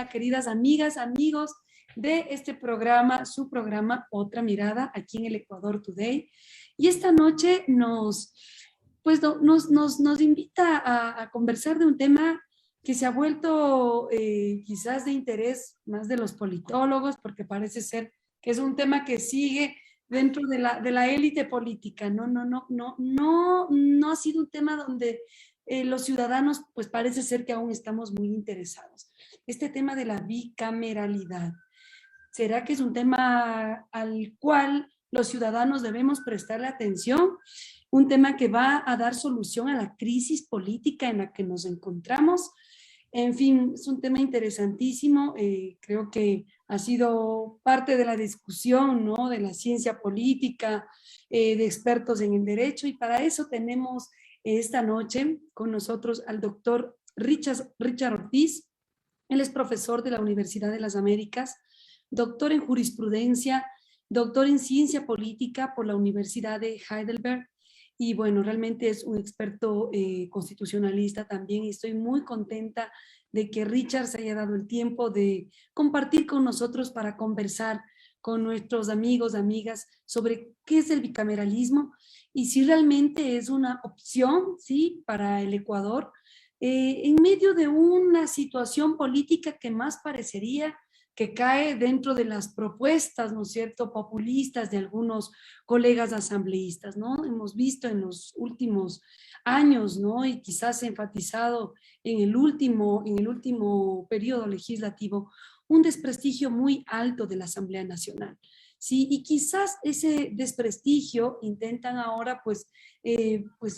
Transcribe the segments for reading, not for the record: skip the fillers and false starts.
queridas amigas, amigos de este programa, su programa Otra Mirada, aquí en el Ecuador Today. Y esta noche nos invita a conversar de un tema que se ha vuelto quizás de interés más de los politólogos, porque parece ser que es un tema que sigue dentro de la élite política. No ha sido un tema donde los ciudadanos, pues parece ser que aún estamos muy interesados. Este tema de la bicameralidad, ¿será que es un tema al cual los ciudadanos debemos prestarle atención? Un tema que va a dar solución a la crisis política en la que nos encontramos. En fin, es un tema interesantísimo. Creo que ha sido parte de la discusión, ¿no?, de la ciencia política, de expertos en el derecho, y para eso tenemos esta noche con nosotros al doctor Richard Ortiz. Él es profesor de la Universidad de las Américas, doctor en jurisprudencia, doctor en ciencia política por la Universidad de Heidelberg, y bueno, realmente es un experto constitucionalista también, y estoy muy contenta de que Richard se haya dado el tiempo de compartir con nosotros para conversar con nuestros amigos, amigas, sobre qué es el bicameralismo y si realmente es una opción, ¿sí?, para el Ecuador, en medio de una situación política que más parecería que cae dentro de las propuestas, ¿no es cierto?, populistas de algunos colegas asambleístas, ¿no? Hemos visto en los últimos años, ¿no?, y quizás enfatizado en el último periodo legislativo, un desprestigio muy alto de la Asamblea Nacional. Sí, y quizás ese desprestigio intentan ahora, pues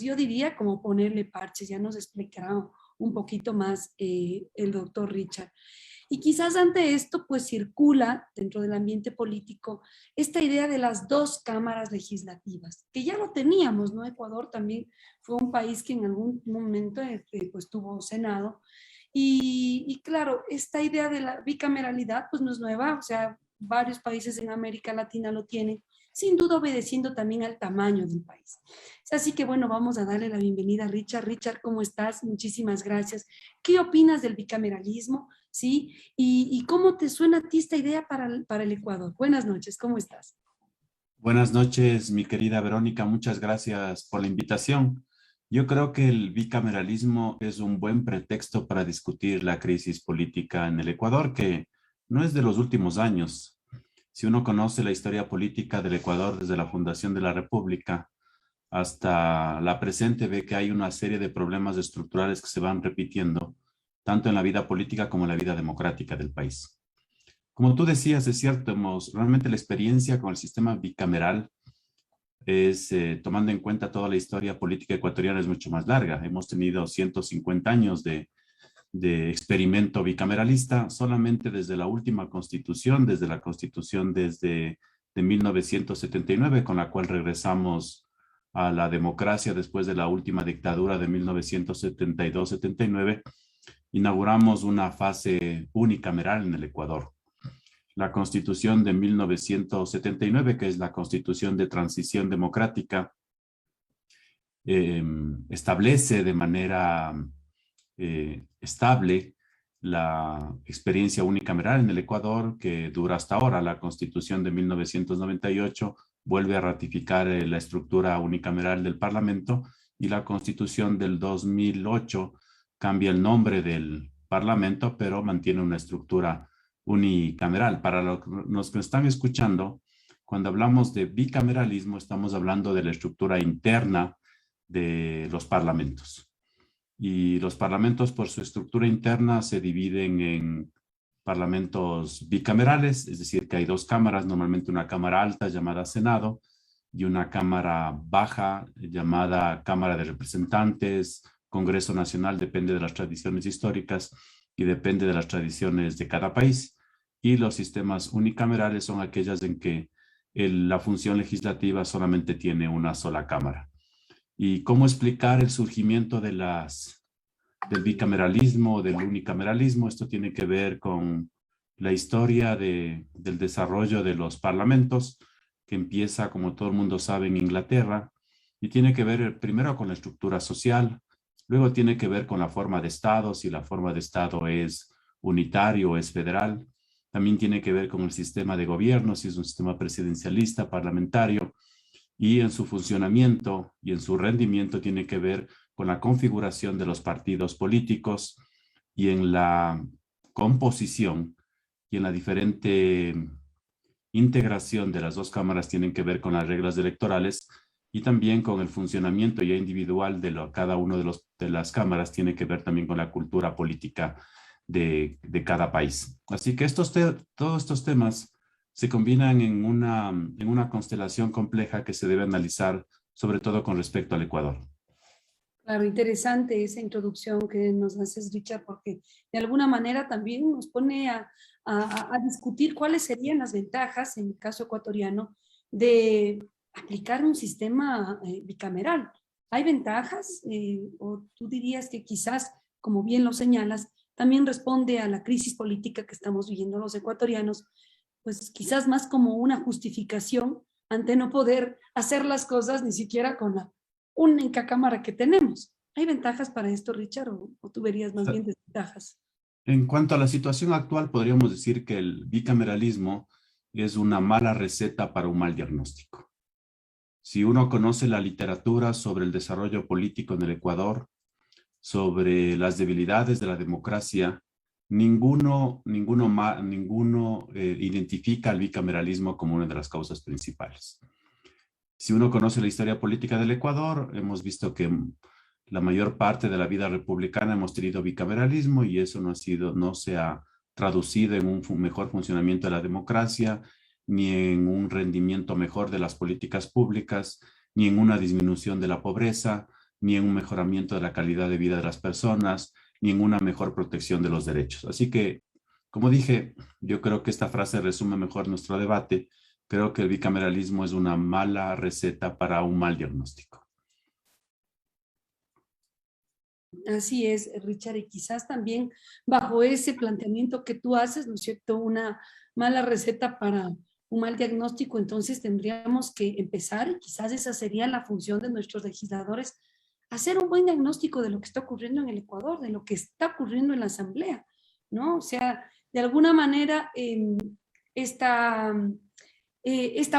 yo diría como ponerle parches. Ya nos explicará un poquito más el doctor Richard. Y quizás ante esto, pues circula dentro del ambiente político esta idea de las dos cámaras legislativas, que ya lo teníamos, ¿no? Ecuador también fue un país que en algún momento pues tuvo Senado. Y claro, esta idea de la bicameralidad pues no es nueva, o sea, varios países en América Latina lo tienen, sin duda obedeciendo también al tamaño del país. Así que bueno, vamos a darle la bienvenida a Richard. Richard, ¿cómo estás? Muchísimas gracias. ¿Qué opinas del bicameralismo? ¿Sí? ¿Y cómo te suena a ti esta idea para el Ecuador? Buenas noches, ¿cómo estás? Buenas noches, mi querida Verónica. Muchas gracias por la invitación. Yo creo que el bicameralismo es un buen pretexto para discutir la crisis política en el Ecuador, que no es de los últimos años. Si uno conoce la historia política del Ecuador desde la fundación de la República hasta la presente, ve que hay una serie de problemas estructurales que se van repitiendo, tanto en la vida política como en la vida democrática del país. Como tú decías, es cierto, realmente la experiencia con el sistema bicameral es, tomando en cuenta toda la historia política ecuatoriana, es mucho más larga. Hemos tenido 150 años de experimento bicameralista solamente desde la última constitución, desde la constitución de 1979, con la cual regresamos a la democracia después de la última dictadura de 1972-79, inauguramos una fase unicameral en el Ecuador. La Constitución de 1979, que es la Constitución de Transición Democrática, establece de manera estable la experiencia unicameral en el Ecuador, que dura hasta ahora. La Constitución de 1998 vuelve a ratificar la estructura unicameral del Parlamento, y la Constitución del 2008 cambia el nombre del Parlamento, pero mantiene una estructura unicameral. Para los que están escuchando, cuando hablamos de bicameralismo, estamos hablando de la estructura interna de los parlamentos. Y los parlamentos, por su estructura interna, se dividen en parlamentos bicamerales, es decir, que hay dos cámaras, normalmente una cámara alta llamada Senado y una cámara baja llamada Cámara de Representantes, Congreso Nacional, depende de las tradiciones históricas y depende de las tradiciones de cada país. Y los sistemas unicamerales son aquellas en que la función legislativa solamente tiene una sola cámara. ¿Y cómo explicar el surgimiento del bicameralismo, del unicameralismo? Esto tiene que ver con la historia del desarrollo de los parlamentos, que empieza, como todo el mundo sabe, en Inglaterra, y tiene que ver primero con la estructura social, luego tiene que ver con la forma de Estado, si la forma de Estado es unitario o es federal. También tiene que ver con el sistema de gobierno, si es un sistema presidencialista, parlamentario, y en su funcionamiento y en su rendimiento tiene que ver con la configuración de los partidos políticos y en la composición y en la diferente integración de las dos cámaras tienen que ver con las reglas electorales y también con el funcionamiento ya individual de cada uno de las cámaras tiene que ver también con la cultura política de cada país. Así que todos estos temas se combinan en una constelación compleja que se debe analizar, sobre todo con respecto al Ecuador. Claro, interesante esa introducción que nos haces, Richard, porque de alguna manera también nos pone a discutir cuáles serían las ventajas, en el caso ecuatoriano, de aplicar un sistema bicameral. ¿Hay ventajas? ¿O tú dirías que quizás, como bien lo señalas, también responde a la crisis política que estamos viviendo los ecuatorianos, pues quizás más como una justificación ante no poder hacer las cosas ni siquiera con la única cámara que tenemos? ¿Hay ventajas para esto, Richard, o tú verías más bien desventajas? En cuanto a la situación actual, podríamos decir que el bicameralismo es una mala receta para un mal diagnóstico. Si uno conoce la literatura sobre el desarrollo político en el Ecuador, sobre las debilidades de la democracia, ninguno identifica al bicameralismo como una de las causas principales. Si uno conoce la historia política del Ecuador, hemos visto que la mayor parte de la vida republicana hemos tenido bicameralismo y eso no se ha traducido en un mejor funcionamiento de la democracia, ni en un rendimiento mejor de las políticas públicas, ni en una disminución de la pobreza, ni en un mejoramiento de la calidad de vida de las personas, ni en una mejor protección de los derechos. Así que, como dije, yo creo que esta frase resume mejor nuestro debate. Creo que el bicameralismo es una mala receta para un mal diagnóstico. Así es, Richard, y quizás también bajo ese planteamiento que tú haces, ¿no es cierto?, una mala receta para un mal diagnóstico, entonces tendríamos que empezar, y quizás esa sería la función de nuestros legisladores, hacer un buen diagnóstico de lo que está ocurriendo en el Ecuador, de lo que está ocurriendo en la Asamblea, ¿no? O sea, de alguna manera, esta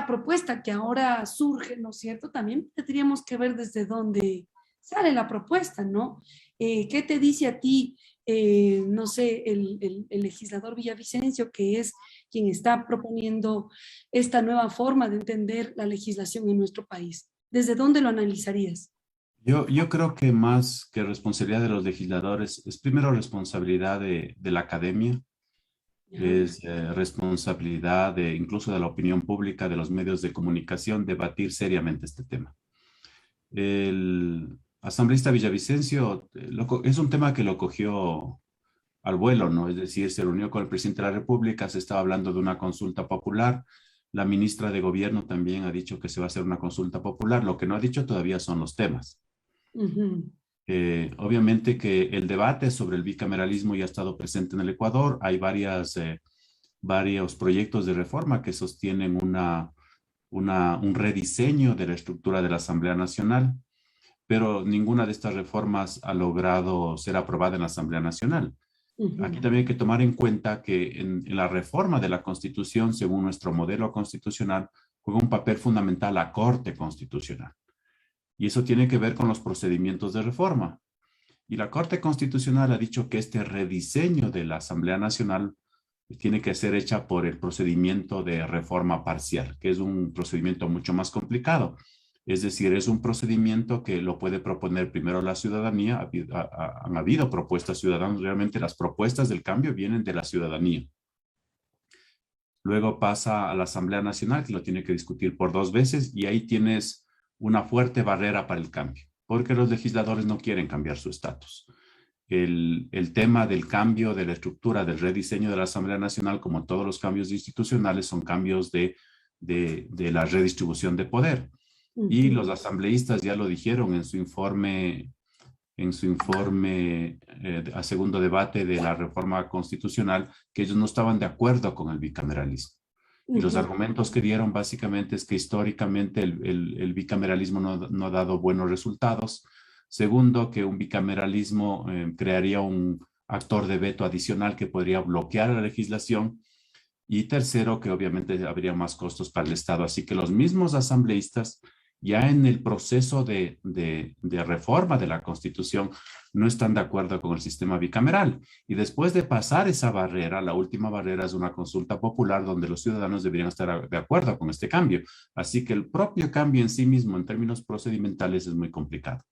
propuesta que ahora surge, ¿no es cierto?, también tendríamos que ver desde dónde sale la propuesta, ¿no? ¿Qué te dice a ti, no sé, el legislador Villavicencio, que es quien está proponiendo esta nueva forma de entender la legislación en nuestro país? ¿Desde dónde lo analizarías? Yo creo que más que responsabilidad de los legisladores, es primero responsabilidad de la academia, es responsabilidad incluso de la opinión pública, de los medios de comunicación, debatir seriamente este tema. El asambleísta Villavicencio es un tema que lo cogió al vuelo, ¿no? Es decir, se reunió con el presidente de la República, se estaba hablando de una consulta popular, la ministra de Gobierno también ha dicho que se va a hacer una consulta popular, lo que no ha dicho todavía son los temas. Obviamente que el debate sobre el bicameralismo ya ha estado presente en el Ecuador, hay varios proyectos de reforma que sostienen un rediseño de la estructura de la Asamblea Nacional, pero ninguna de estas reformas ha logrado ser aprobada en la Asamblea Nacional. Aquí también hay que tomar en cuenta que en la reforma de la Constitución, según nuestro modelo constitucional, juega un papel fundamental la Corte Constitucional. Y eso tiene que ver con los procedimientos de reforma. Y la Corte Constitucional ha dicho que este rediseño de la Asamblea Nacional tiene que ser hecha por el procedimiento de reforma parcial, que es un procedimiento mucho más complicado. Es decir, es un procedimiento que lo puede proponer primero la ciudadanía. Han habido propuestas ciudadanas, realmente las propuestas del cambio vienen de la ciudadanía. Luego pasa a la Asamblea Nacional, que lo tiene que discutir por 2 veces, y ahí tienes una fuerte barrera para el cambio, porque los legisladores no quieren cambiar su estatus. El tema del cambio de la estructura, del rediseño de la Asamblea Nacional, como todos los cambios institucionales, son cambios de la redistribución de poder. Y los asambleístas ya lo dijeron en su informe a segundo debate de la reforma constitucional, que ellos no estaban de acuerdo con el bicameralismo. Y los argumentos que dieron básicamente es que históricamente el bicameralismo no ha dado buenos resultados. Segundo, que un bicameralismo crearía un actor de veto adicional que podría bloquear la legislación. Y tercero, que obviamente habría más costos para el Estado. Así que los mismos asambleístas, ya en el proceso de reforma de la Constitución, no están de acuerdo con el sistema bicameral. Y después de pasar esa barrera, la última barrera es una consulta popular donde los ciudadanos deberían estar de acuerdo con este cambio. Así que el propio cambio en sí mismo, en términos procedimentales, es muy complicado.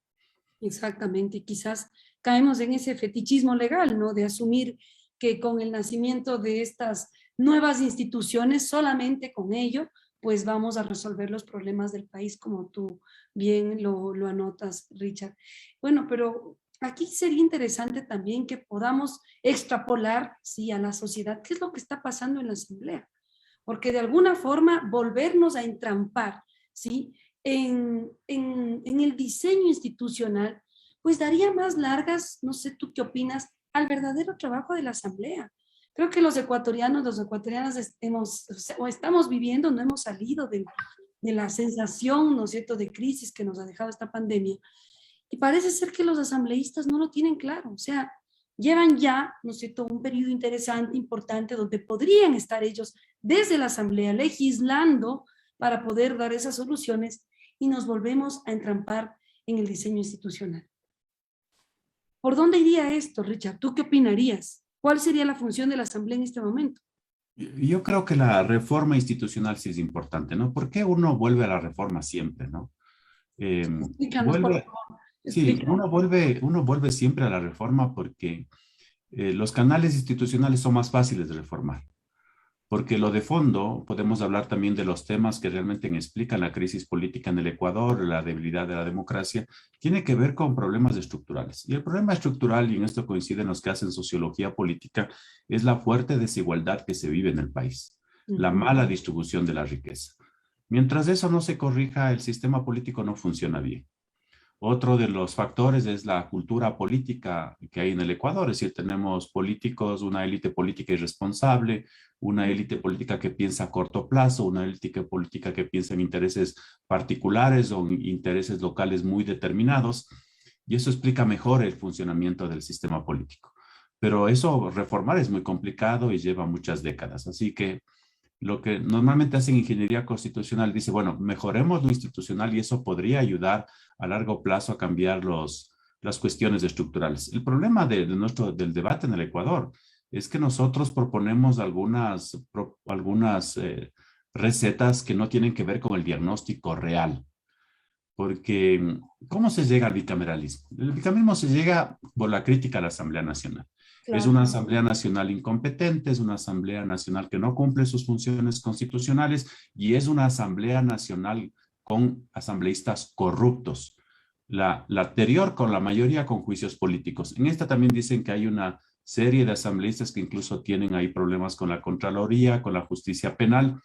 Exactamente, quizás caemos en ese fetichismo legal, ¿no? De asumir que con el nacimiento de estas nuevas instituciones, solamente con ello, pues vamos a resolver los problemas del país, como tú bien lo anotas, Richard. Bueno, pero aquí sería interesante también que podamos extrapolar, sí, a la sociedad, qué es lo que está pasando en la Asamblea, porque de alguna forma volvernos a entrampar, ¿sí? En el diseño institucional, pues daría más largas, no sé tú qué opinas, al verdadero trabajo de la Asamblea. Creo que los ecuatorianos, las ecuatorianas estamos viviendo, no hemos salido de la sensación, ¿no es cierto?, de crisis que nos ha dejado esta pandemia. Y parece ser que los asambleístas no lo tienen claro. O sea, llevan ya, ¿no es cierto?, un periodo interesante, importante, donde podrían estar ellos desde la Asamblea legislando para poder dar esas soluciones y nos volvemos a entrampar en el diseño institucional. ¿Por dónde iría esto, Richard? ¿Tú qué opinarías? ¿Cuál sería la función de la Asamblea en este momento? Yo creo que la reforma institucional sí es importante, ¿no? ¿Por qué uno vuelve a la reforma siempre, ¿no? Explícanos, por Vuelve, favor. sí, Explícanos. uno vuelve siempre a la reforma porque los canales institucionales son más fáciles de reformar. Porque lo de fondo, podemos hablar también de los temas que realmente explican la crisis política en el Ecuador, la debilidad de la democracia, tiene que ver con problemas estructurales. Y el problema estructural, y en esto coinciden los que hacen sociología política, es la fuerte desigualdad que se vive en el país, la mala distribución de la riqueza. Mientras eso no se corrija, el sistema político no funciona bien. Otro de los factores es la cultura política que hay en el Ecuador, es decir, tenemos políticos, una élite política irresponsable, una élite política que piensa a corto plazo, una élite política que piensa en intereses particulares o en intereses locales muy determinados, y eso explica mejor el funcionamiento del sistema político. Pero eso reformar es muy complicado y lleva muchas décadas, así que lo que normalmente hacen ingeniería constitucional dice, bueno, mejoremos lo institucional y eso podría ayudar a largo plazo a cambiar las cuestiones estructurales. El problema del debate en el Ecuador es que nosotros proponemos algunas recetas que no tienen que ver con el diagnóstico real. Porque, ¿cómo se llega al bicameralismo? El bicameralismo se llega por la crítica a la Asamblea Nacional. Es Claro. una Asamblea Nacional incompetente, es una Asamblea Nacional que no cumple sus funciones constitucionales y es una Asamblea Nacional con asambleístas corruptos. La anterior con la mayoría con juicios políticos. En esta también dicen que hay una serie de asambleístas que incluso tienen ahí problemas con la Contraloría, con la justicia penal.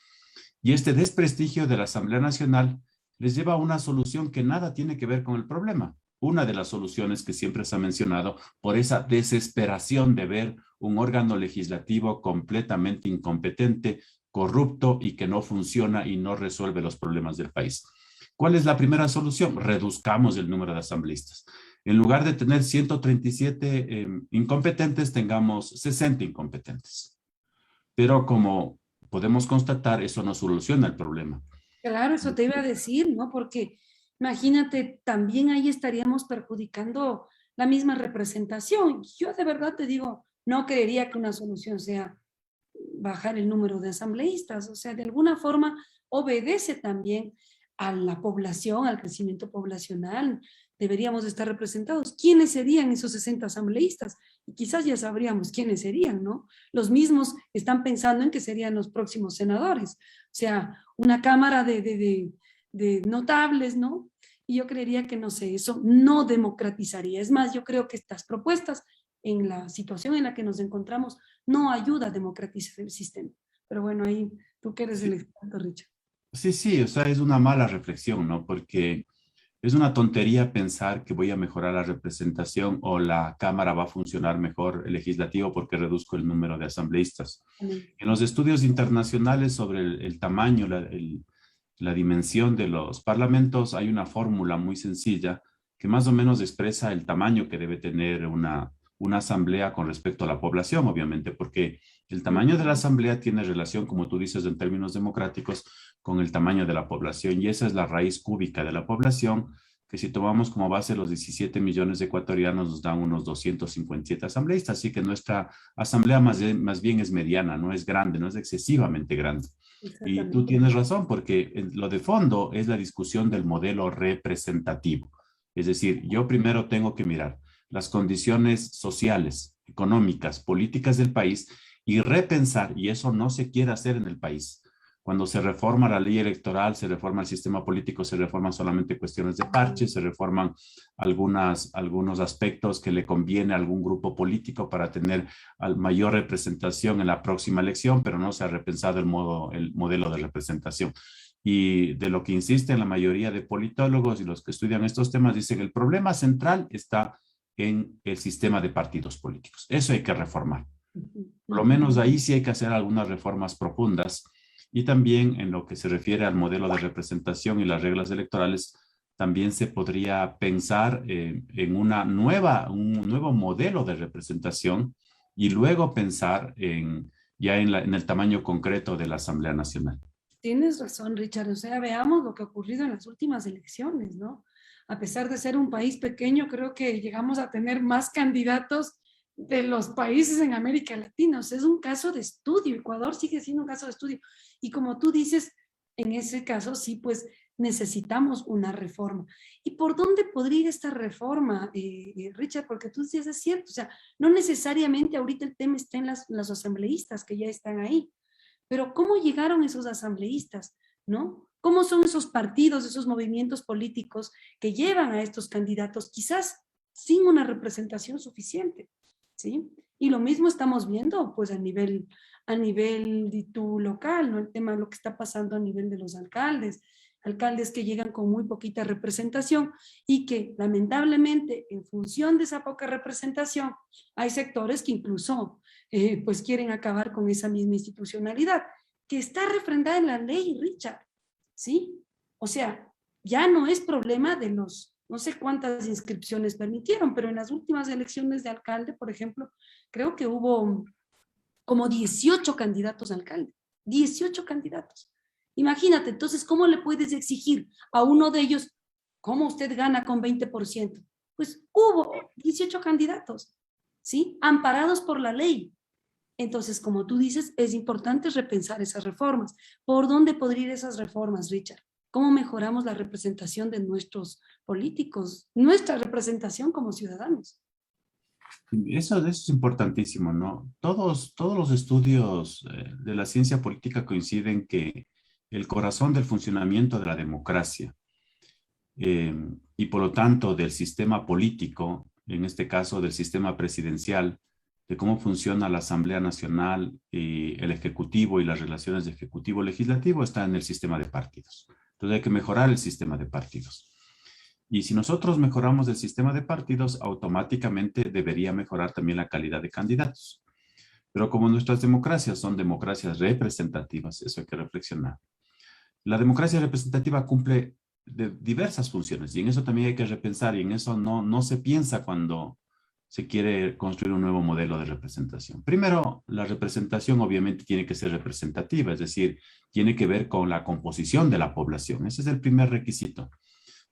Y este desprestigio de la Asamblea Nacional les lleva a una solución que nada tiene que ver con el problema. Una de las soluciones que siempre se ha mencionado por esa desesperación de ver un órgano legislativo completamente incompetente, corrupto y que no funciona y no resuelve los problemas del país. ¿Cuál es la primera solución? Reduzcamos el número de asambleístas. En lugar de tener 137 incompetentes, tengamos 60 incompetentes. Pero como podemos constatar, eso no soluciona el problema. Claro, eso te iba a decir, ¿no? Porque imagínate, también ahí estaríamos perjudicando la misma representación. Yo de verdad te digo, no creería que una solución sea bajar el número de asambleístas, o sea, de alguna forma obedece también a la población, al crecimiento poblacional, deberíamos estar representados. ¿Quiénes serían esos 60 asambleístas? Y quizás ya sabríamos quiénes serían, ¿no? Los mismos están pensando en que serían los próximos senadores, o sea, una cámara de notables, ¿no? Y yo creería que, no sé, eso no democratizaría. Es más, yo creo que estas propuestas en la situación en la que nos encontramos no ayuda a democratizar el sistema. Pero bueno, ahí tú que eres el Sí, experto, Richard. sí, sí, o sea, es una mala reflexión, ¿no? Porque es una tontería pensar que voy a mejorar la representación o la Cámara va a funcionar mejor el legislativo porque reduzco el número de asambleístas. En los estudios internacionales sobre el tamaño, la dimensión de los parlamentos, hay una fórmula muy sencilla que más o menos expresa el tamaño que debe tener una asamblea con respecto a la población, obviamente, porque el tamaño de la asamblea tiene relación, como tú dices, en términos democráticos, con el tamaño de la población, y esa es la raíz cúbica de la población, que si tomamos como base los 17 millones de ecuatorianos, nos dan unos 257 asambleístas, así que nuestra asamblea más bien es mediana, no es grande, no es excesivamente grande. Y tú Exactamente. tienes razón, porque lo de fondo es la discusión del modelo representativo. Es decir, yo primero tengo que mirar las condiciones sociales, económicas, políticas del país y repensar, y eso no se quiere hacer en el país. Cuando se reforma la ley electoral, se reforma el sistema político, se reforman solamente cuestiones de parche, se reforman algunos aspectos que le conviene a algún grupo político para tener mayor representación en la próxima elección, pero no se ha repensado el modelo de representación. Y de lo que insisten la mayoría de politólogos y los que estudian estos temas, dicen que el problema central está en el sistema de partidos políticos. Eso hay que reformar. Por lo menos ahí sí hay que hacer algunas reformas profundas. Y también en lo que se refiere al modelo de representación y las reglas electorales, también se podría pensar en un nuevo modelo de representación y luego pensar en el tamaño concreto de la Asamblea Nacional. Tienes razón, Richard. O sea, veamos lo que ha ocurrido en las últimas elecciones, ¿no? A pesar de ser un país pequeño, creo que llegamos a tener más candidatos de los países en América Latina. O sea, es un caso de estudio. Ecuador sigue siendo un caso de estudio. Y como tú dices, en ese caso sí, pues necesitamos una reforma. ¿Y por dónde podría ir esta reforma, Richard? Porque tú dices, es cierto, o sea, no necesariamente ahorita el tema está en los asambleístas que ya están ahí, pero ¿cómo llegaron esos asambleístas? ¿No? ¿Cómo son esos partidos, esos movimientos políticos que llevan a estos candidatos, quizás sin una representación suficiente? ¿Sí? Y lo mismo estamos viendo pues a nivel de tu local, ¿no? El tema de lo que está pasando a nivel de los alcaldes, alcaldes que llegan con muy poquita representación y que lamentablemente en función de esa poca representación hay sectores que incluso pues quieren acabar con esa misma institucionalidad que está refrendada en la ley, Richard, ¿sí? O sea, ya no es problema de los, no sé cuántas inscripciones permitieron, pero en las últimas elecciones de alcalde, por ejemplo, creo que hubo como 18 candidatos a alcalde, 18 candidatos. Imagínate, entonces, ¿cómo le puedes exigir a uno de ellos cómo usted gana con 20%? Pues hubo 18 candidatos, ¿sí? Amparados por la ley. Entonces, como tú dices, es importante repensar esas reformas. ¿Por dónde podrían ir esas reformas, Richard? ¿Cómo mejoramos la representación de nuestros políticos, nuestra representación como ciudadanos? Eso es importantísimo, ¿no? Todos los estudios de la ciencia política coinciden que el corazón del funcionamiento de la democracia eh, y por lo tanto del sistema político, en este caso del sistema presidencial, de cómo funciona la Asamblea Nacional y el Ejecutivo y las relaciones de Ejecutivo-Legislativo, está en el sistema de partidos. Entonces hay que mejorar el sistema de partidos. Y si nosotros mejoramos el sistema de partidos, automáticamente debería mejorar también la calidad de candidatos. Pero como nuestras democracias son democracias representativas, eso hay que reflexionar. La democracia representativa cumple diversas funciones y en eso también hay que repensar y en eso no se piensa cuando se quiere construir un nuevo modelo de representación. Primero, la representación obviamente tiene que ser representativa, es decir, tiene que ver con la composición de la población. Ese es el primer requisito.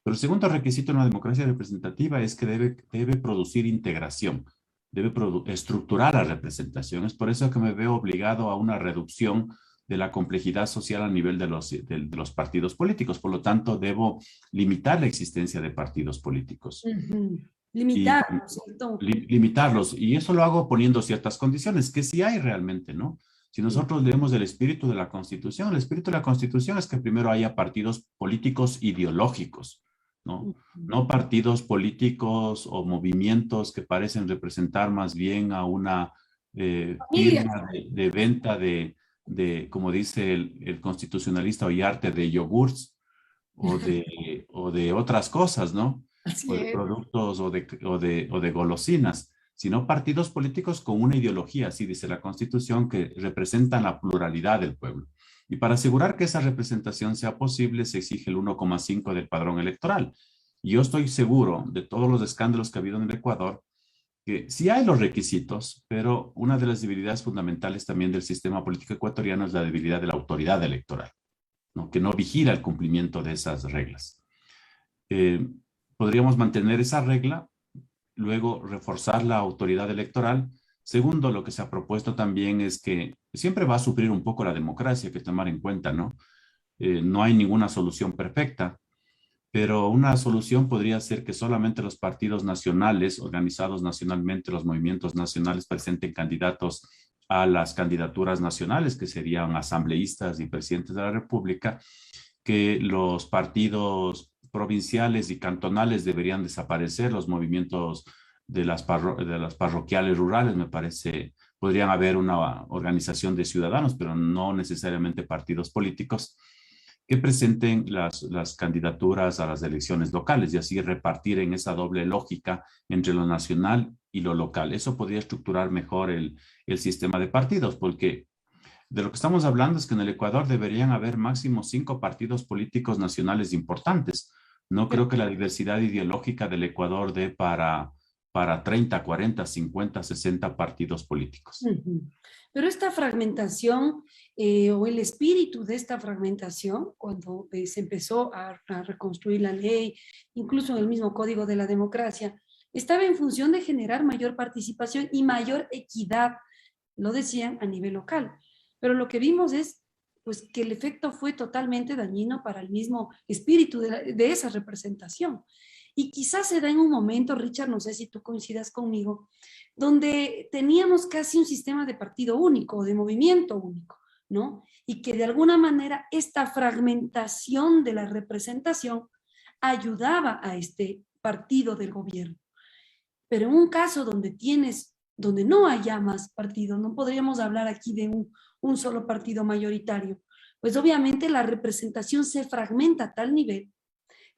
Pero el segundo requisito en una democracia representativa es que debe producir integración, debe estructurar la representación. Es por eso que me veo obligado a una reducción de la complejidad social a nivel de los partidos políticos. Por lo tanto, debo limitar la existencia de partidos políticos. Y Limitar, ¿no es cierto? limitarlos. Y eso lo hago poniendo ciertas condiciones, que sí hay realmente, ¿no? Si nosotros leemos el espíritu de la Constitución, el espíritu de la Constitución es que primero haya partidos políticos ideológicos, ¿no? No partidos políticos o movimientos que parecen representar más bien a una Familias. firma de venta como dice el constitucionalista Ollarte, de yogurts o de otras cosas, ¿no? Así O de es. productos o de golosinas, sino partidos políticos con una ideología, así dice la Constitución, que representan la pluralidad del pueblo. Y para asegurar que esa representación sea posible, se exige el 1,5 del padrón electoral. Y yo estoy seguro de todos los escándalos que ha habido en el Ecuador, que sí hay los requisitos, pero una de las debilidades fundamentales también del sistema político ecuatoriano es la debilidad de la autoridad electoral, ¿no? Que no vigila el cumplimiento de esas reglas. Eh, Podríamos mantener esa regla, luego reforzar la autoridad electoral. Segundo, lo que se ha propuesto también es que siempre va a sufrir un poco la democracia, que tomar en cuenta, ¿no? No hay ninguna solución perfecta, pero una solución podría ser que solamente los partidos nacionales, organizados nacionalmente, los movimientos nacionales, presenten candidatos a las candidaturas nacionales, que serían asambleístas y presidentes de la República, que los partidos provinciales y cantonales deberían desaparecer, los movimientos de las parroquiales rurales, me parece, podrían haber una organización de ciudadanos, pero no necesariamente partidos políticos, que presenten las candidaturas a las elecciones locales y así repartir en esa doble lógica entre lo nacional y lo local. Eso podría estructurar mejor el sistema de partidos, porque de lo que estamos hablando es que en el Ecuador deberían haber máximo 5 partidos políticos nacionales importantes. No creo que la diversidad ideológica del Ecuador dé para 30, 40, 50, 60 partidos políticos. Ujú. Pero esta fragmentación o el espíritu de esta fragmentación, cuando se empezó a reconstruir la ley, incluso en el mismo Código de la Democracia, estaba en función de generar mayor participación y mayor equidad, lo decían a nivel local. Pero lo que vimos es pues, que el efecto fue totalmente dañino para el mismo espíritu de esa representación. Y quizás se da en un momento, Richard, no sé si tú coincidas conmigo, donde teníamos casi un sistema de partido único, de movimiento único, ¿no? Y que de alguna manera esta fragmentación de la representación ayudaba a este partido del gobierno. Pero en un caso donde no haya más partidos, no podríamos hablar aquí de un solo partido mayoritario, pues obviamente la representación se fragmenta a tal nivel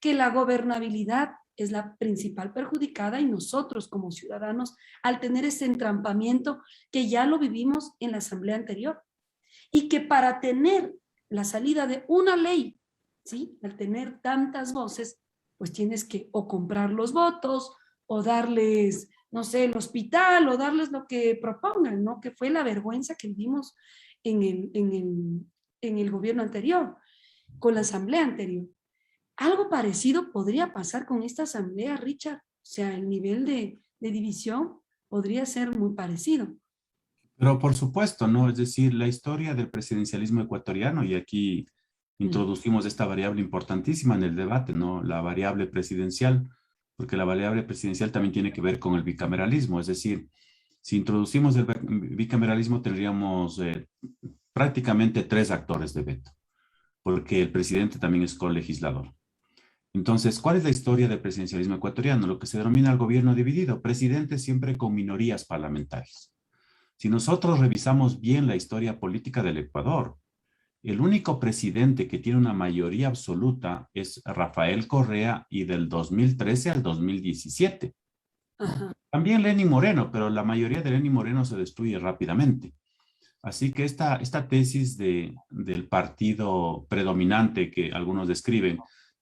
que la gobernabilidad es la principal perjudicada y nosotros como ciudadanos, al tener ese entrampamiento que ya lo vivimos en la asamblea anterior, y que para tener la salida de una ley, ¿sí? Al tener tantas voces, pues tienes que o comprar los votos o darles, no sé, el hospital o darles lo que propongan, ¿no? Que fue la vergüenza que vivimos en el gobierno anterior, con la asamblea anterior. Algo parecido podría pasar con esta asamblea, Richard. O sea, el nivel de división podría ser muy parecido. Pero por supuesto, ¿no? Es decir, la historia del presidencialismo ecuatoriano, y aquí introducimos esta variable importantísima en el debate, ¿no? La variable presidencial, porque la variable presidencial también tiene que ver con el bicameralismo. Es decir, si introducimos el bicameralismo, tendríamos prácticamente 3 actores de veto, porque el presidente también es colegislador. Entonces, ¿cuál es la historia del presidencialismo ecuatoriano? Lo que se denomina el gobierno dividido, presidente siempre con minorías parlamentarias. Si nosotros revisamos bien la historia política del Ecuador, el único presidente que tiene una mayoría absoluta es Rafael Correa y del 2013 al 2017. Ajá. También Lenín Moreno, pero la mayoría de Lenín Moreno se destruye rápidamente. Así que esta tesis del partido predominante que algunos describen,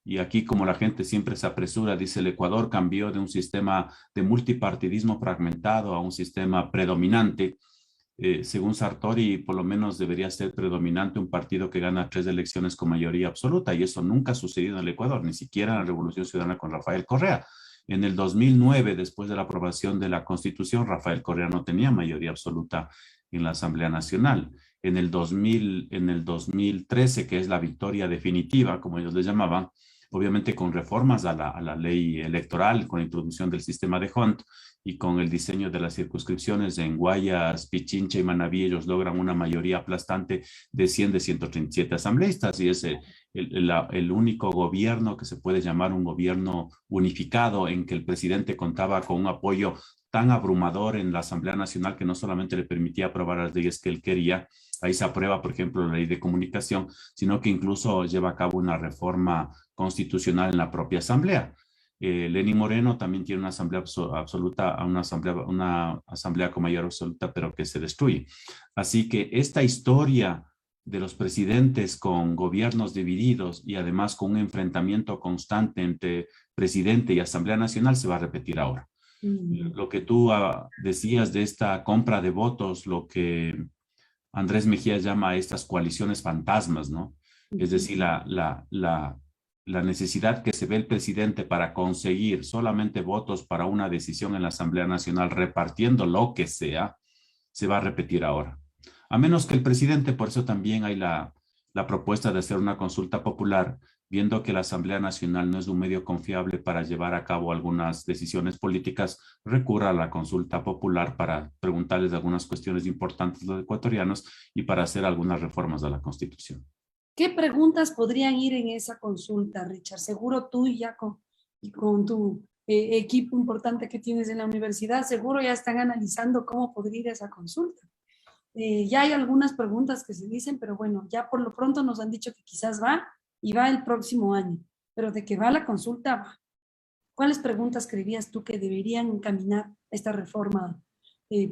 y aquí como la gente siempre se apresura, dice el Ecuador cambió de un sistema de multipartidismo fragmentado a un sistema predominante. Según Sartori, por lo menos debería ser predominante un partido que gana 3 elecciones con mayoría absoluta, y eso nunca ha sucedido en el Ecuador, ni siquiera en la Revolución Ciudadana con Rafael Correa. En el 2009, después de la aprobación de la Constitución, Rafael Correa no tenía mayoría absoluta en la Asamblea Nacional. En el 2013, que es la victoria definitiva, como ellos le llamaban, obviamente con reformas a la ley electoral, con la introducción del sistema de Hunt y con el diseño de las circunscripciones en Guayas, Pichincha y Manabí, ellos logran una mayoría aplastante de 100 de 137 asambleístas, y es el único gobierno que se puede llamar un gobierno unificado, en que el presidente contaba con un apoyo tan abrumador en la Asamblea Nacional que no solamente le permitía aprobar las leyes que él quería, ahí se aprueba, por ejemplo, la ley de comunicación, sino que incluso lleva a cabo una reforma constitucional en la propia Asamblea. Lenín Moreno también tiene una asamblea absoluta, una asamblea con mayoría absoluta, pero que se destruye. Así que esta historia de los presidentes con gobiernos divididos y además con un enfrentamiento constante entre presidente y Asamblea Nacional se va a repetir ahora. Mm, Lo que tú decías de esta compra de votos, lo que Andrés Mejía llama a estas coaliciones fantasmas, ¿no? Es ujú. decir, la necesidad que se ve el presidente para conseguir solamente votos para una decisión en la Asamblea Nacional, repartiendo lo que sea, se va a repetir ahora. A menos que el presidente, por eso también hay la propuesta de hacer una consulta popular, viendo que la Asamblea Nacional no es un medio confiable para llevar a cabo algunas decisiones políticas, recurra a la consulta popular para preguntarles algunas cuestiones importantes a los ecuatorianos y para hacer algunas reformas a la Constitución. ¿Qué preguntas podrían ir en esa consulta, Richard? Seguro tú y con tu equipo importante que tienes en la universidad, seguro ya están analizando cómo podría ir esa consulta. Ya hay algunas preguntas que se dicen, pero bueno, ya por lo pronto nos han dicho que quizás va y va el próximo año, pero de que va la consulta, va. ¿Cuáles preguntas creerías tú que deberían encaminar esta reforma,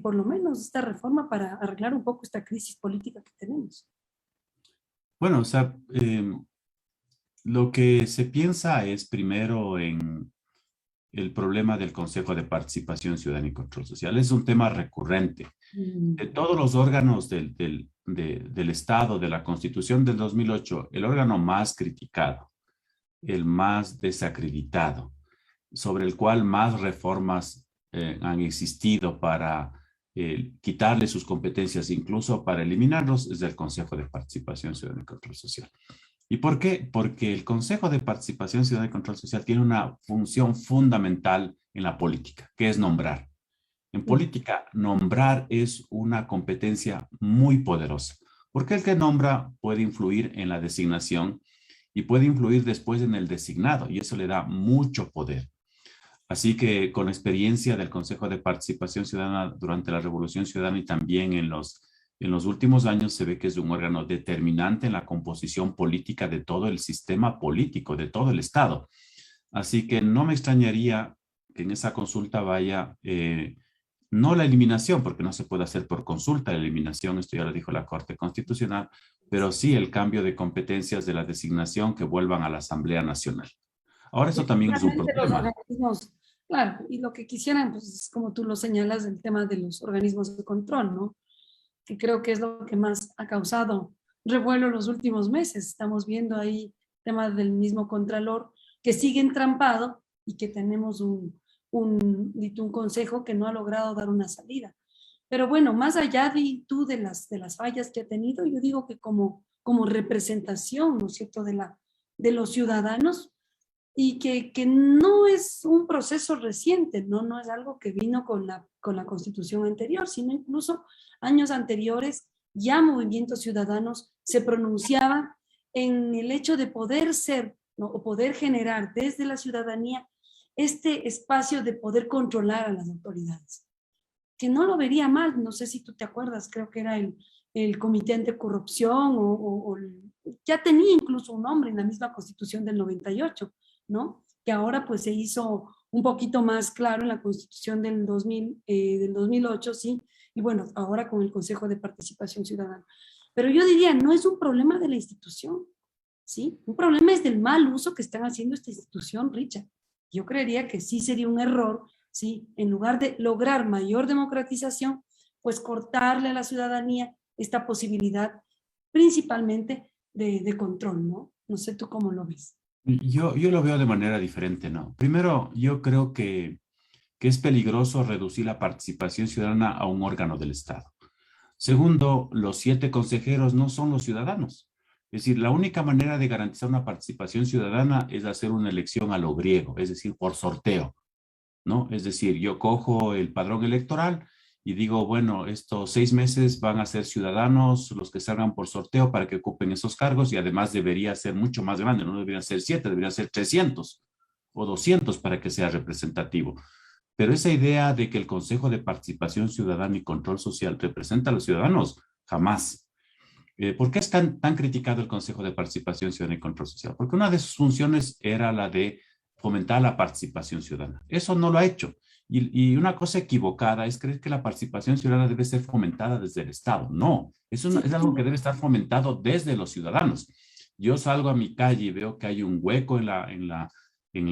por lo menos esta reforma para arreglar un poco esta crisis política que tenemos? Bueno, o sea, lo que se piensa es primero en el problema del Consejo de Participación Ciudadana y Control Social. Es un tema recurrente. Mm, De todos los órganos del Estado, de la Constitución del 2008, el órgano más criticado, el más desacreditado, sobre el cual más reformas han existido para quitarle sus competencias, incluso para eliminarlos, es el Consejo de Participación Ciudadana y Control Social. ¿Y por qué? Porque el Consejo de Participación Ciudadana y Control Social tiene una función fundamental en la política, que es nombrar. En mm, política, nombrar es una competencia muy poderosa, porque el que nombra puede influir en la designación y puede influir después en el designado, y eso le da mucho poder. Así que con la experiencia del Consejo de Participación Ciudadana durante la Revolución Ciudadana y también en los últimos años se ve que es un órgano determinante en la composición política de todo el sistema político, de todo el Estado. Así que no me extrañaría que en esa consulta vaya, no la eliminación, porque no se puede hacer por consulta la eliminación, esto ya lo dijo la Corte Constitucional, pero sí el cambio de competencias de la designación que vuelvan a la Asamblea Nacional. Ahora, eso también es un Realmente los problema. organismos, claro, y lo que quisieran, pues es como tú lo señalas, el tema de los organismos de control, ¿no? Que creo que es lo que más ha causado revuelo los últimos meses. Estamos viendo ahí temas del mismo Contralor que sigue entrampado y que tenemos un consejo que no ha logrado dar una salida. Pero bueno, más allá de las fallas que ha tenido, yo digo que como representación, ¿no es cierto?, de los ciudadanos, y que no es un proceso reciente, ¿no? No es algo que vino con la constitución anterior, sino incluso años anteriores ya movimientos ciudadanos se pronunciaban en el hecho de poder ser, ¿no?, o poder generar desde la ciudadanía este espacio de poder controlar a las autoridades. Que no lo vería mal, no sé si tú te acuerdas, creo que era el Comité Anticorrupción ya tenía incluso un nombre en la misma Constitución del 98, ¿no? Que ahora pues se hizo un poquito más claro en la Constitución del 2008, sí, y bueno, ahora con el Consejo de Participación Ciudadana. Pero yo diría, no es un problema de la institución, ¿sí? Un problema es del mal uso que están haciendo esta institución, Richard. Yo creería que sí sería un error, ¿sí? En lugar de lograr mayor democratización, pues cortarle a la ciudadanía esta posibilidad principalmente de control, ¿no? No sé tú cómo lo ves. Yo lo veo de manera diferente, ¿no? Primero, yo creo que es peligroso reducir la participación ciudadana a un órgano del Estado. Segundo, los 7 consejeros no son los ciudadanos. Es decir, la única manera de garantizar una participación ciudadana es hacer una elección a lo griego, es decir, por sorteo, ¿no? Es decir, yo cojo el padrón electoral y digo, bueno, estos 6 meses van a ser ciudadanos los que salgan por sorteo para que ocupen esos cargos y además debería ser mucho más grande, no deberían ser 7, deberían ser 300 o 200 para que sea representativo. Pero esa idea de que el Consejo de Participación Ciudadana y Control Social representa a los ciudadanos, jamás. ¿Por qué es tan criticado el Consejo de Participación Ciudadana y Control Social? Porque una de sus funciones era la de fomentar la participación ciudadana. Eso no lo ha hecho. Y una cosa equivocada es creer que la participación ciudadana debe ser fomentada desde el Estado. No, eso Sí, es algo que debe estar fomentado desde los ciudadanos. Yo salgo a mi calle y veo que hay un hueco en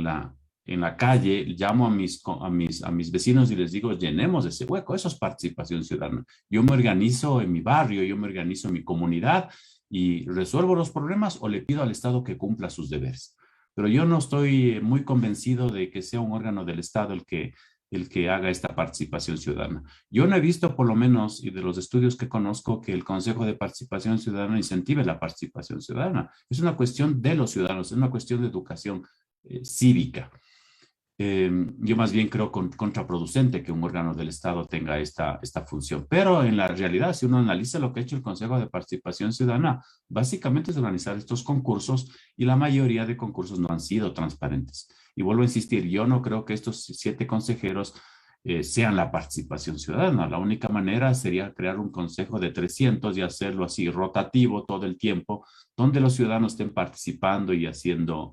en la calle, llamo a mis vecinos y les digo, llenemos ese hueco. Eso es participación ciudadana. Yo me organizo en mi barrio, yo me organizo en mi comunidad y resuelvo los problemas o le pido al Estado que cumpla sus deberes. Pero yo no estoy muy convencido de que sea un órgano del Estado el que haga esta participación ciudadana. Yo no he visto, por lo menos, y de los estudios que conozco, que el Consejo de Participación Ciudadana incentive la participación ciudadana. Es una cuestión de los ciudadanos, es una cuestión de educación cívica. Yo más bien creo contraproducente que un órgano del Estado tenga esta función. Pero en la realidad, si uno analiza lo que ha hecho el Consejo de Participación Ciudadana, básicamente es organizar estos concursos y la mayoría de concursos no han sido transparentes. Y vuelvo a insistir, yo no creo que estos 7 consejeros sean la participación ciudadana. La única manera sería crear un consejo de 300 y hacerlo así rotativo todo el tiempo, donde los ciudadanos estén participando y haciendo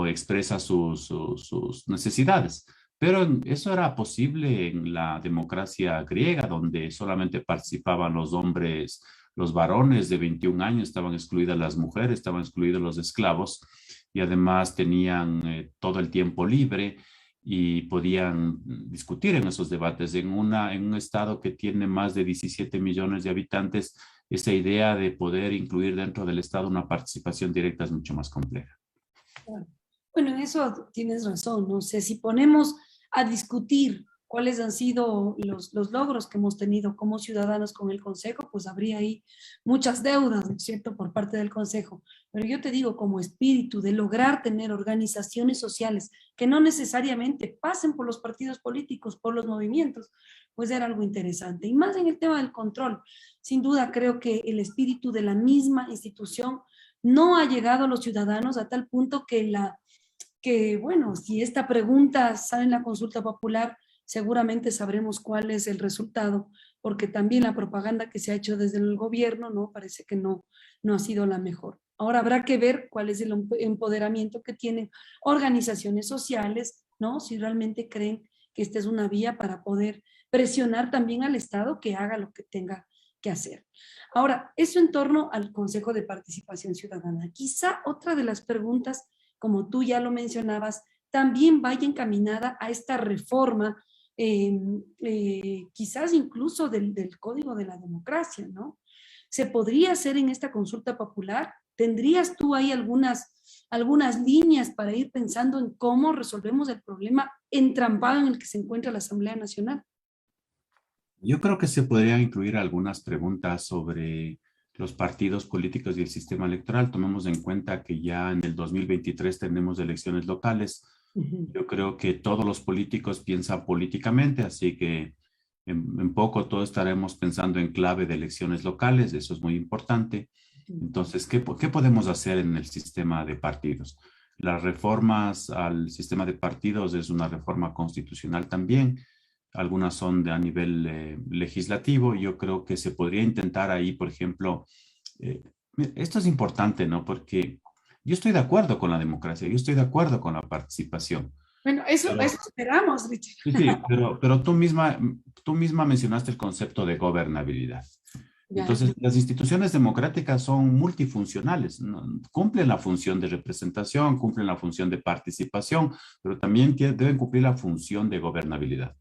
expresa sus necesidades. Pero eso era posible en la democracia griega, donde solamente participaban los hombres, los varones de 21 años, estaban excluidas las mujeres, estaban excluidos los esclavos y además tenían todo el tiempo libre y podían discutir en esos debates. En un estado que tiene más de 17 millones de habitantes, esa idea de poder incluir dentro del estado una participación directa es mucho más compleja. Bueno, en eso tienes razón. No sé, si ponemos a discutir cuáles han sido los logros que hemos tenido como ciudadanos con el Consejo, pues habría ahí muchas deudas, ¿no es cierto?, por parte del Consejo. Pero yo te digo, como espíritu de lograr tener organizaciones sociales que no necesariamente pasen por los partidos políticos, por los movimientos, pues era algo interesante. Y más en el tema del control. Sin duda, creo que el espíritu de la misma institución no ha llegado a los ciudadanos a tal punto que bueno, si esta pregunta sale en la consulta popular, seguramente sabremos cuál es el resultado, porque también la propaganda que se ha hecho desde el gobierno, ¿no? Parece que no ha sido la mejor. Ahora habrá que ver cuál es el empoderamiento que tienen organizaciones sociales, ¿no? Si realmente creen que esta es una vía para poder presionar también al Estado que haga lo que tenga que hacer. Ahora, eso en torno al Consejo de Participación Ciudadana. Quizá otra de las preguntas, como tú ya lo mencionabas, también vaya encaminada a esta reforma, quizás incluso del Código de la Democracia, ¿no? ¿Se podría hacer en esta consulta popular? ¿Tendrías tú ahí algunas líneas para ir pensando en cómo resolvemos el problema entrampado en el que se encuentra la Asamblea Nacional? Yo creo que se podrían incluir algunas preguntas sobre los partidos políticos y el sistema electoral. Tomemos en cuenta que ya en el 2023 tenemos elecciones locales. Yo creo que todos los políticos piensan políticamente, así que en poco todos estaremos pensando en clave de elecciones locales. Eso es muy importante. Entonces, ¿qué podemos hacer en el sistema de partidos? Las reformas al sistema de partidos es una reforma constitucional también. Algunas son a nivel legislativo. Yo creo que se podría intentar ahí, por ejemplo, esto es importante, ¿no? Porque yo estoy de acuerdo con la democracia, yo estoy de acuerdo con la participación. Bueno, eso esperamos, Richard. Sí, sí, pero tú misma mencionaste el concepto de gobernabilidad. Entonces, las instituciones democráticas son multifuncionales, ¿no? Cumplen la función de representación, cumplen la función de participación, pero también deben cumplir la función de gobernabilidad.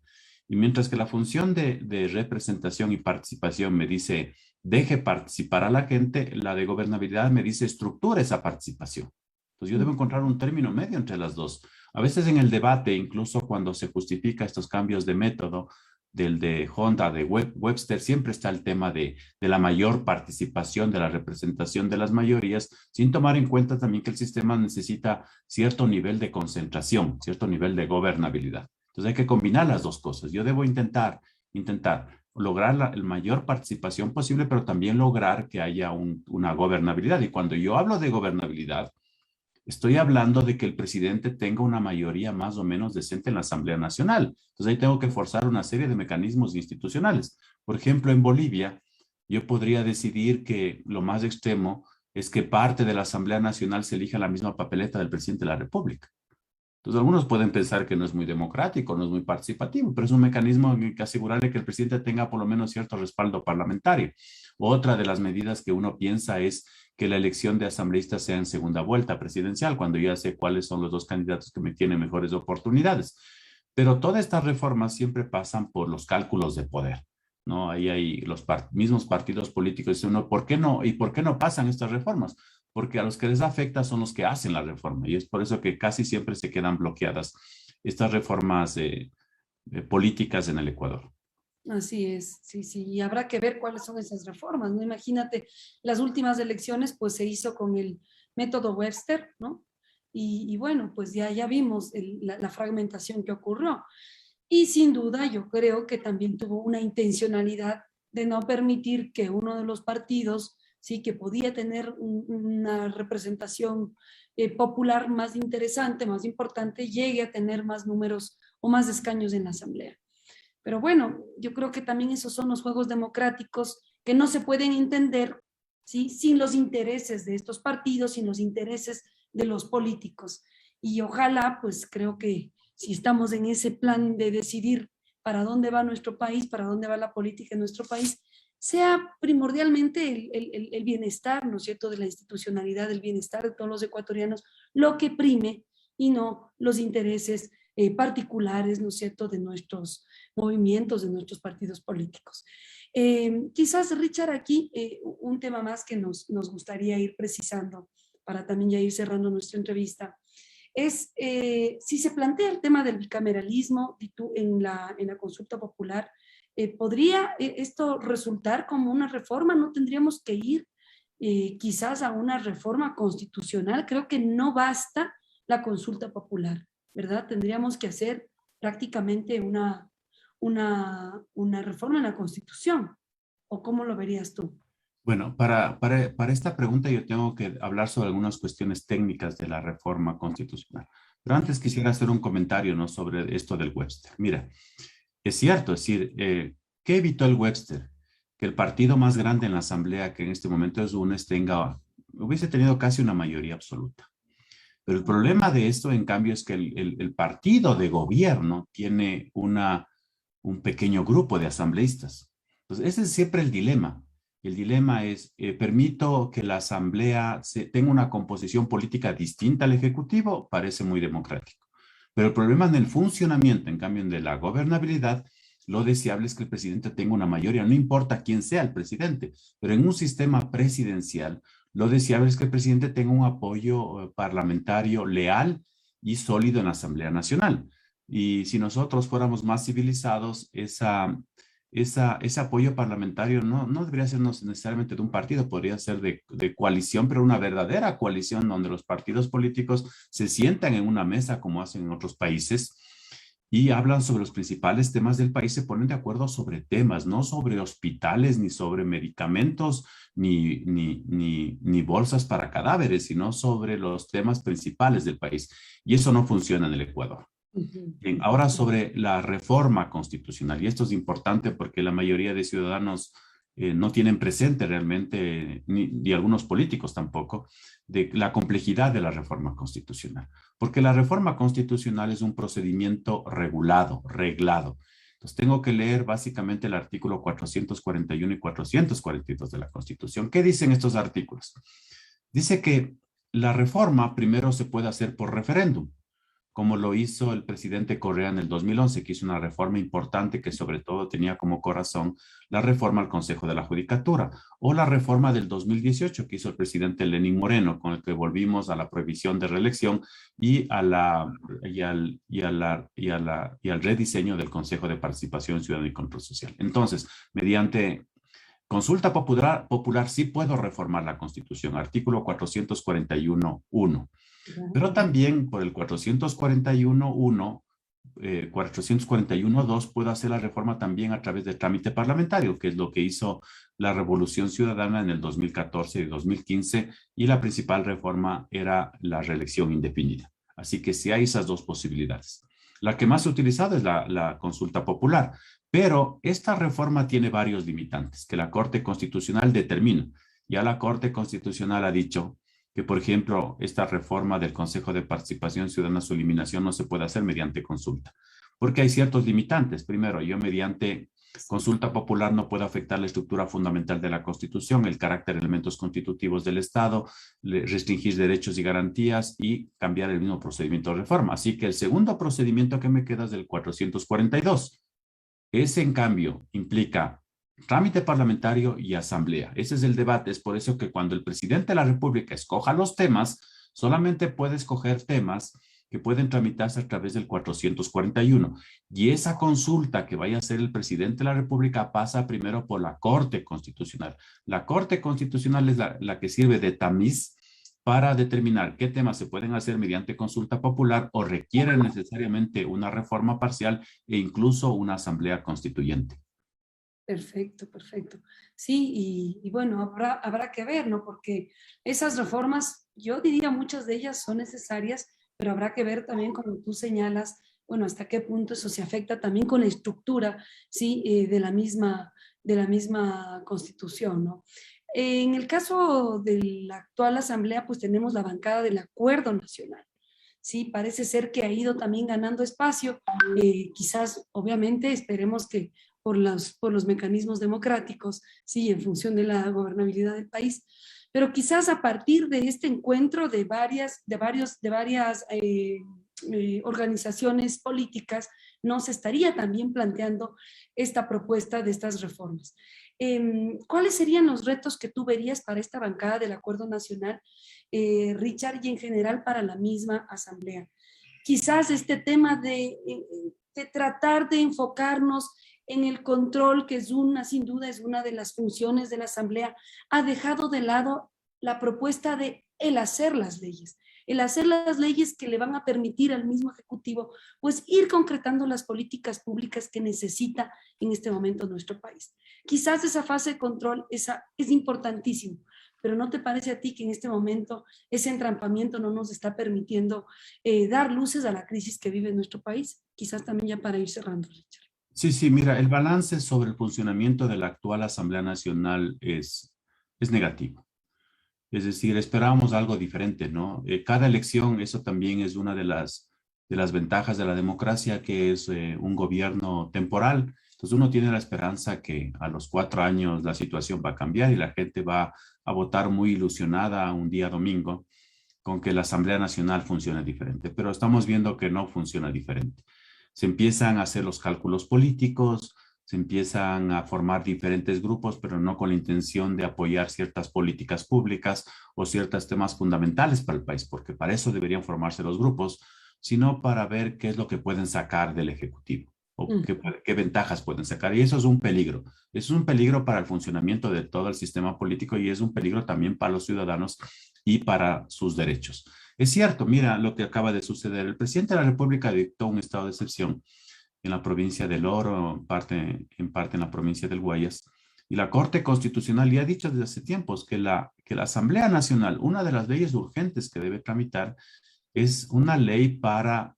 Y mientras que la función de representación y participación me dice, deje participar a la gente, la de gobernabilidad me dice, estructura esa participación. Entonces yo debo encontrar un término medio entre las dos. A veces en el debate, incluso cuando se justifica estos cambios de método, del de Honda, de Webster, siempre está el tema de la mayor participación, de la representación de las mayorías, sin tomar en cuenta también que el sistema necesita cierto nivel de concentración, cierto nivel de gobernabilidad. Entonces hay que combinar las dos cosas. Yo debo intentar lograr la mayor participación posible, pero también lograr que haya una gobernabilidad. Y cuando yo hablo de gobernabilidad, estoy hablando de que el presidente tenga una mayoría más o menos decente en la Asamblea Nacional. Entonces ahí tengo que forzar una serie de mecanismos institucionales. Por ejemplo, en Bolivia, yo podría decidir que lo más extremo es que parte de la Asamblea Nacional se elija la misma papeleta del presidente de la República. Entonces, algunos pueden pensar que no es muy democrático, no es muy participativo, pero es un mecanismo en el que asegurarle que el presidente tenga por lo menos cierto respaldo parlamentario. Otra de las medidas que uno piensa es que la elección de asambleístas sea en segunda vuelta presidencial, cuando ya sé cuáles son los dos candidatos que me tienen mejores oportunidades. Pero todas estas reformas siempre pasan por los cálculos de poder, ¿no? Ahí hay los mismos partidos políticos, dicen uno, ¿por qué no? ¿Y por qué no pasan estas reformas? Porque a los que les afecta son los que hacen la reforma, y es por eso que casi siempre se quedan bloqueadas estas reformas políticas en el Ecuador. Así es, sí, sí, y habrá que ver cuáles son esas reformas, ¿no? Imagínate, las últimas elecciones pues se hizo con el método Webster, ¿no? Y bueno, pues ya vimos la fragmentación que ocurrió. Y sin duda yo creo que también tuvo una intencionalidad de no permitir que uno de los partidos, sí, que podía tener una representación popular más interesante, más importante, llegue a tener más números o más escaños en la asamblea. Pero bueno, yo creo que también esos son los juegos democráticos que no se pueden entender, ¿sí?, sin los intereses de estos partidos, sin los intereses de los políticos. Y ojalá, pues creo que si estamos en ese plan de decidir para dónde va nuestro país, para dónde va la política en nuestro país, sea primordialmente el bienestar, ¿no es cierto?, de la institucionalidad, el bienestar de todos los ecuatorianos, lo que prime y no los intereses particulares, ¿no es cierto?, de nuestros movimientos, de nuestros partidos políticos. Quizás, Richard, aquí un tema más que nos gustaría ir precisando para también ya ir cerrando nuestra entrevista, es si se plantea el tema del bicameralismo en la consulta popular, ¿podría esto resultar como una reforma? ¿No tendríamos que ir quizás a una reforma constitucional? Creo que no basta la consulta popular, ¿verdad? Tendríamos que hacer prácticamente una reforma en la Constitución. ¿O cómo lo verías tú? Bueno, para esta pregunta yo tengo que hablar sobre algunas cuestiones técnicas de la reforma constitucional. Pero antes quisiera hacer un comentario, ¿no?, sobre esto del Webster. Mira, es cierto, es decir, ¿qué evitó el Webster? Que el partido más grande en la Asamblea, que en este momento es UNES, hubiese tenido casi una mayoría absoluta. Pero el problema de esto, en cambio, es que el partido de gobierno tiene un pequeño grupo de asambleístas. Entonces, ese es siempre el dilema. El dilema es, ¿permito que la asamblea tenga una composición política distinta al ejecutivo? Parece muy democrático. Pero el problema en el funcionamiento, en cambio, de la gobernabilidad, lo deseable es que el presidente tenga una mayoría, no importa quién sea el presidente, pero en un sistema presidencial, lo deseable es que el presidente tenga un apoyo parlamentario leal y sólido en la Asamblea Nacional. Y si nosotros fuéramos más civilizados, ese apoyo parlamentario no debería ser necesariamente de un partido, podría ser de coalición, pero una verdadera coalición donde los partidos políticos se sientan en una mesa como hacen en otros países y hablan sobre los principales temas del país, se ponen de acuerdo sobre temas, no sobre hospitales, ni sobre medicamentos, ni bolsas para cadáveres, sino sobre los temas principales del país. Y eso no funciona en el Ecuador. Bien, ahora sobre la reforma constitucional, y esto es importante porque la mayoría de ciudadanos no tienen presente realmente, ni algunos políticos tampoco, de la complejidad de la reforma constitucional. Porque la reforma constitucional es un procedimiento reglado. Entonces tengo que leer básicamente el artículo 441 y 442 de la Constitución. ¿Qué dicen estos artículos? Dice que la reforma primero se puede hacer por referéndum, como lo hizo el presidente Correa en el 2011, que hizo una reforma importante que sobre todo tenía como corazón la reforma al Consejo de la Judicatura, o la reforma del 2018 que hizo el presidente Lenín Moreno, con el que volvimos a la prohibición de reelección y al rediseño del Consejo de Participación Ciudadana y Control Social. Entonces, mediante consulta popular sí puedo reformar la Constitución, artículo 441.1. Pero también por el 441.1, 441.2 puedo hacer la reforma también a través del trámite parlamentario, que es lo que hizo la Revolución Ciudadana en el 2014 y 2015, y la principal reforma era la reelección indefinida. Así que sí hay esas dos posibilidades. La que más se ha utilizado es la consulta popular, pero esta reforma tiene varios limitantes que la Corte Constitucional determina. Ya la Corte Constitucional ha dicho que, por ejemplo, esta reforma del Consejo de Participación Ciudadana, su eliminación no se puede hacer mediante consulta, porque hay ciertos limitantes. Primero, yo mediante consulta popular no puedo afectar la estructura fundamental de la Constitución, el carácter de elementos constitutivos del Estado, restringir derechos y garantías y cambiar el mismo procedimiento de reforma. Así que el segundo procedimiento que me queda es del 442. Ese, en cambio, implica trámite parlamentario y asamblea. Ese es el debate. Es por eso que cuando el presidente de la República escoja los temas, solamente puede escoger temas que pueden tramitarse a través del 441. Y esa consulta que vaya a hacer el presidente de la República pasa primero por la Corte Constitucional. La Corte Constitucional es la que sirve de tamiz para determinar qué temas se pueden hacer mediante consulta popular o requieren necesariamente una reforma parcial e incluso una asamblea constituyente. Perfecto, perfecto. Sí, y bueno, habrá que ver, ¿no? Porque esas reformas, yo diría muchas de ellas son necesarias, pero habrá que ver también, como tú señalas, bueno, hasta qué punto eso se afecta también con la estructura, ¿sí? De la misma Constitución, ¿no? En el caso de la actual Asamblea, pues tenemos la bancada del Acuerdo Nacional. Sí, parece ser que ha ido también ganando espacio. Quizás, obviamente, esperemos que por los mecanismos democráticos, sí, en función de la gobernabilidad del país, pero quizás a partir de este encuentro de varias organizaciones políticas, nos estaría también planteando esta propuesta de estas reformas. ¿Cuáles serían los retos que tú verías para esta bancada del Acuerdo Nacional, Richard, y en general para la misma Asamblea? Quizás este tema de tratar de enfocarnos en el control, que sin duda es una de las funciones de la Asamblea, ha dejado de lado la propuesta de el hacer las leyes que le van a permitir al mismo Ejecutivo pues ir concretando las políticas públicas que necesita en este momento nuestro país. Quizás esa fase de control es importantísimo, pero ¿no te parece a ti que en este momento ese entrampamiento no nos está permitiendo dar luces a la crisis que vive nuestro país? Quizás también ya para ir cerrando, Richard. Sí, mira, el balance sobre el funcionamiento de la actual Asamblea Nacional es negativo. Es decir, esperábamos algo diferente, ¿no? Cada elección, eso también es una de las ventajas de la democracia, que es un gobierno temporal. Entonces uno tiene la esperanza que a los 4 años la situación va a cambiar y la gente va a votar muy ilusionada un día domingo con que la Asamblea Nacional funcione diferente. Pero estamos viendo que no funciona diferente. Se empiezan a hacer los cálculos políticos, se empiezan a formar diferentes grupos, pero no con la intención de apoyar ciertas políticas públicas o ciertos temas fundamentales para el país, porque para eso deberían formarse los grupos, sino para ver qué es lo que pueden sacar del Ejecutivo o qué ventajas pueden sacar. Y eso es un peligro. Es un peligro para el funcionamiento de todo el sistema político y es un peligro también para los ciudadanos y para sus derechos. Es cierto, mira lo que acaba de suceder. El presidente de la República dictó un estado de excepción en la provincia del Oro, en parte en la provincia del Guayas. Y la Corte Constitucional ya ha dicho desde hace tiempos que la Asamblea Nacional, una de las leyes urgentes que debe tramitar es una ley para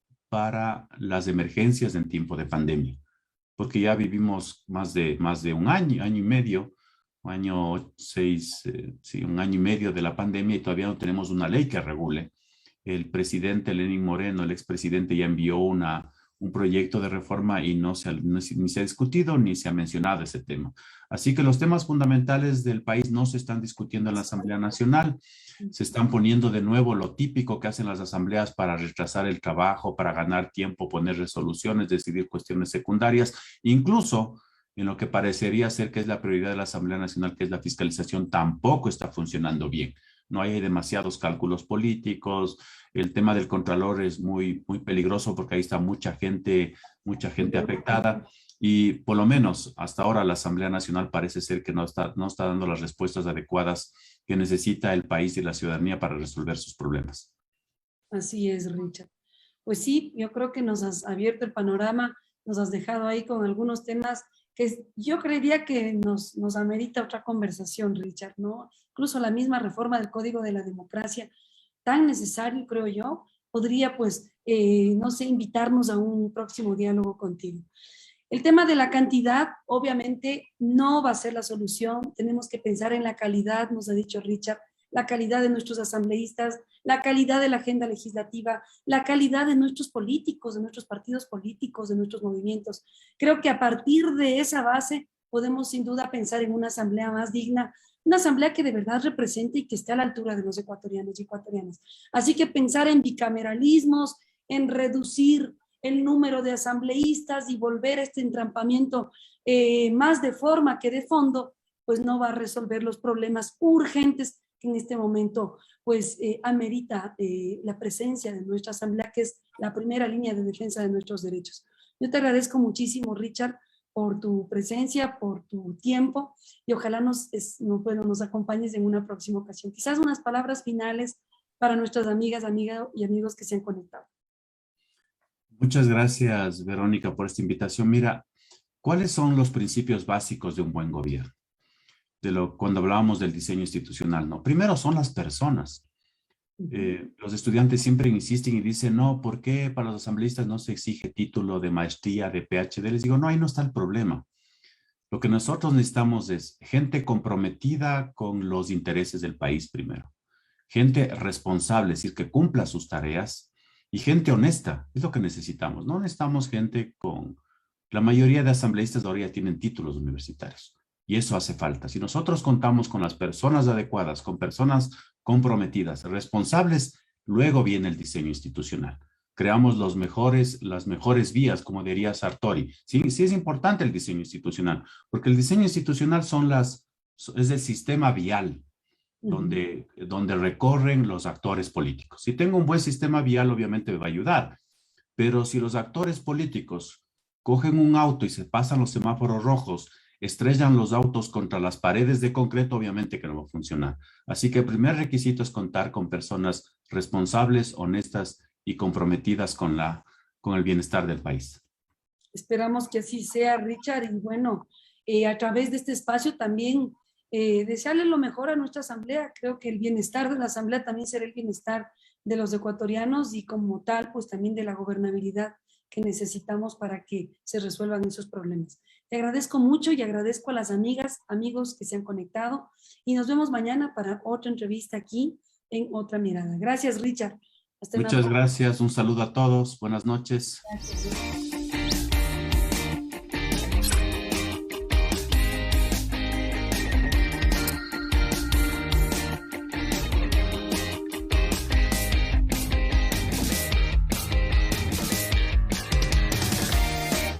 las emergencias en tiempo de pandemia, porque ya vivimos más de un año, año y medio, un año y medio de la pandemia y todavía no tenemos una ley que regule. El presidente Lenín Moreno, el expresidente, ya envió un proyecto de reforma y ni se ha discutido ni se ha mencionado ese tema. Así que los temas fundamentales del país no se están discutiendo en la Asamblea Nacional. Se están poniendo de nuevo lo típico que hacen las asambleas para retrasar el trabajo, para ganar tiempo, poner resoluciones, decidir cuestiones secundarias, incluso en lo que parecería ser que es la prioridad de la Asamblea Nacional, que es la fiscalización, tampoco está funcionando bien. No hay demasiados cálculos políticos. El tema del contralor es muy peligroso porque ahí está mucha gente afectada y por lo menos hasta ahora la Asamblea Nacional parece ser que no está dando las respuestas adecuadas que necesita el país y la ciudadanía para resolver sus problemas. Así es, Richard. Pues sí, yo creo que nos has abierto el panorama, nos has dejado ahí con algunos temas que yo creería que nos amerita otra conversación, Richard, ¿no? Incluso la misma reforma del Código de la Democracia, tan necesario, creo yo, podría, pues, no sé, invitarnos a un próximo diálogo contigo. El tema de la cantidad, obviamente, no va a ser la solución. Tenemos que pensar en la calidad, nos ha dicho Richard, la calidad de nuestros asambleístas, la calidad de la agenda legislativa, la calidad de nuestros políticos, de nuestros partidos políticos, de nuestros movimientos. Creo que a partir de esa base podemos sin duda pensar en una asamblea más digna, una asamblea que de verdad represente y que esté a la altura de los ecuatorianos y ecuatorianas. Así que pensar en bicameralismos, en reducir el número de asambleístas y volver a este entrampamiento más de forma que de fondo, pues no va a resolver los problemas urgentes que en este momento pues amerita la presencia de nuestra asamblea, que es la primera línea de defensa de nuestros derechos. Yo te agradezco muchísimo, Richard, por tu presencia, por tu tiempo, y ojalá nos acompañes en una próxima ocasión. Quizás unas palabras finales para nuestras amigas y amigos que se han conectado. Muchas gracias, Verónica, por esta invitación. Mira, ¿cuáles son los principios básicos de un buen gobierno? Cuando hablábamos del diseño institucional, ¿no? Primero son las personas. Los estudiantes siempre insisten y dicen, no, ¿por qué para los asambleístas no se exige título de maestría, de PhD? Les digo, no, ahí no está el problema. Lo que nosotros necesitamos es gente comprometida con los intereses del país primero. Gente responsable, es decir, que cumpla sus tareas, y gente honesta, es lo que necesitamos. No necesitamos gente con... La mayoría de asambleístas ahora ya tienen títulos universitarios, y eso hace falta. Si nosotros contamos con las personas adecuadas, con personas comprometidas, responsables, luego viene el diseño institucional. Creamos las mejores vías, como diría Sartori. Sí, sí es importante el diseño institucional, porque el diseño institucional es el sistema vial donde recorren los actores políticos. Si tengo un buen sistema vial, obviamente me va a ayudar, pero si los actores políticos cogen un auto y se pasan los semáforos rojos, estrellan los autos contra las paredes de concreto, obviamente que no va a funcionar. Así que el primer requisito es contar con personas responsables, honestas y comprometidas con el bienestar del país. Esperamos que así sea, Richard, y bueno, a través de este espacio también desearle lo mejor a nuestra asamblea. Creo que el bienestar de la asamblea también será el bienestar de los ecuatorianos y como tal, pues también de la gobernabilidad que necesitamos para que se resuelvan esos problemas. Te agradezco mucho y agradezco a las amigas, amigos que se han conectado, y nos vemos mañana para otra entrevista aquí en Otra Mirada. Gracias, Richard. Muchas gracias, un saludo a todos, buenas noches. Gracias.